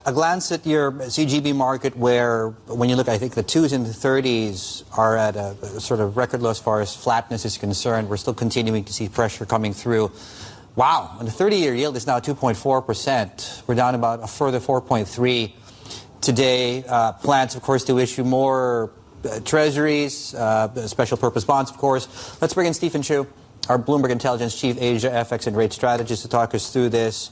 A glance at your CGB market where, when you look, I think the 2s and the 30s are at a sort of record low as far as flatness is concerned. We're still continuing to see pressure coming through. Wow, and the 30-year yield is now 2.4%. We're down about a further 4.3 today. Plans, of course, to issue more Treasuries, special purpose bonds, of course. Let's bring in Stephen Chiu, our Bloomberg Intelligence Chief Asia FX and Rate Strategist, to talk us through this.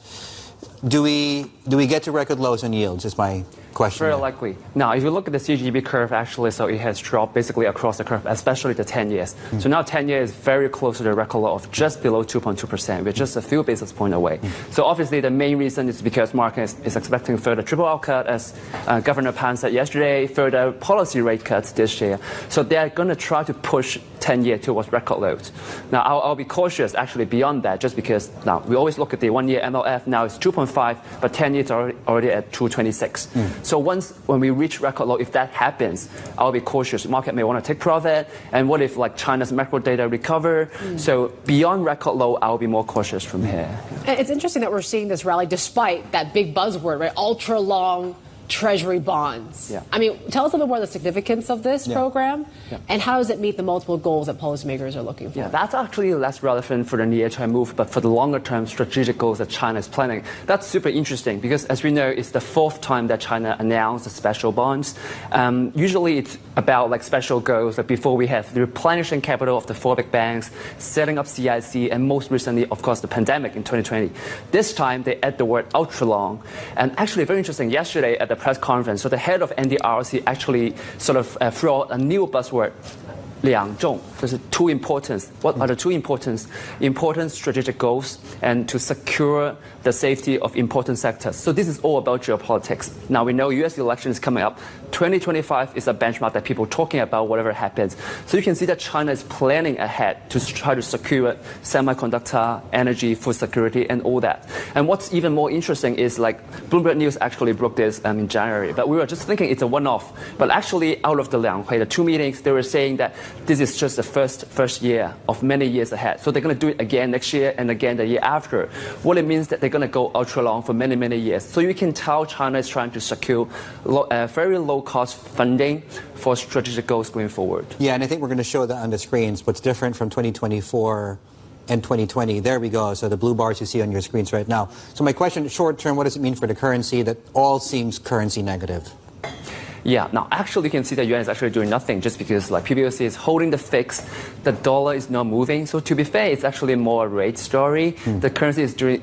Do we get to record lows on yields, is my question. Very likely. Now, if you look at the CGB curve, actually, so it has dropped basically across the curve, especially the 10 years. So now 10 years is very close to the record low of just below 2.2%. We're just a few basis points away. So obviously, the main reason is because market is expecting further triple out cut, as Governor Pan said yesterday, further policy rate cuts this year. So they're going to try to push 10-year towards record lows. Now, I'll be cautious actually beyond that, just because now we always look at the 1-year MLF. Now it's 2.5, but 10 years are already at 2.26. So when we reach record low, if that happens, I'll be cautious. Market may want to take profit. And what if like China's macro data recover? So beyond record low, I'll be more cautious from here. It's interesting that we're seeing this rally despite that big buzzword, right? Ultra long Treasury bonds. Yeah. I mean, tell us a little bit more of the significance of this program, and how does it meet the multiple goals that policymakers are looking for? Yeah, that's actually less relevant for the near-term move, but for the longer-term strategic goals that China is planning. That's super interesting because, as we know, it's the 4th time that China announced the special bonds. Usually, it's about like special goals that before we have the replenishing capital of the 4 big banks, setting up CIC, and most recently, of course, the pandemic in 2020. This time, they add the word ultra long, and actually very interesting. Yesterday at the press conference, so the head of NDRC actually sort of threw out a new buzzword, 两重. There's two importance. What are the two important strategic goals and to secure the safety of important sectors? So this is all about geopolitics. Now we know U.S. election is coming up. 2025 is a benchmark that people are talking about whatever happens. So you can see that China is planning ahead to try to secure semiconductor, energy, food security, and all that. And what's even more interesting is like Bloomberg News actually broke this in January, but we were just thinking it's a one-off. But actually, out of the Lianghui, the 2 meetings, they were saying that this is just the first year of many years ahead. So they're going to do it again next year and again the year after. What it means that they're going to go ultra long for many, many years. So you can tell China is trying to secure very low-cost funding for strategic goals going forward. Yeah, and I think we're going to show that on the screens. What's different from 2024 and 2020. There we go. So the blue bars you see on your screens right now. So my question, short term, what does it mean for the currency that all seems currency negative? Yeah, now actually you can see that yuan is actually doing nothing just because like PBOC is holding the fix, the dollar is not moving. So to be fair, it's actually more a rate story. The currency is doing,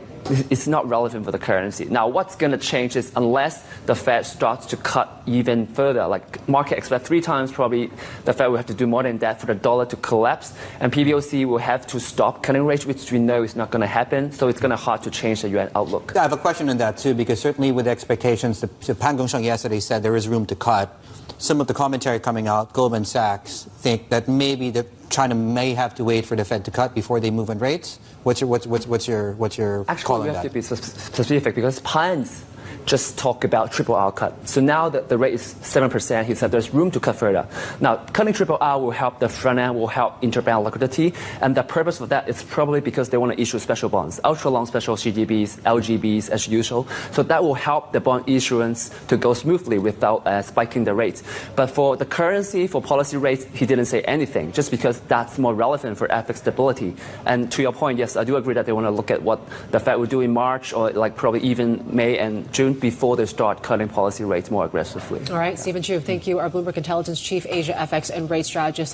it's not relevant for the currency. Now what's going to change is unless the Fed starts to cut even further, like market expect 3 times, probably the Fed will have to do more than that for the dollar to collapse, and PBOC will have to stop cutting rates, which we know is not going to happen. So it's going to hard to change the yuan outlook. I have a question on that too, because certainly with expectations, Pan Gongsheng yesterday said there is room to cut. Some of the commentary coming out, Goldman Sachs, think that maybe China may have to wait for the Fed to cut before they move on rates. What's your Actually, call on we that? have to be specific because Pan's just talk about triple R cut. So now that the rate is 7%, he said there's room to cut further. Now, cutting triple R will help the front end, will help interbank liquidity, and the purpose of that is probably because they want to issue special bonds, ultra long special CGBs, LGBs as usual. So that will help the bond issuance to go smoothly without spiking the rates. But for the currency, for policy rates, he didn't say anything, just because that's more relevant for FX stability. And to your point, yes, I do agree that they want to look at what the Fed will do in March or like probably even May and June before they start cutting policy rates more aggressively. All right, Stephen Chiu, thank you. Our Bloomberg Intelligence Chief Asia FX and Rate Strategist.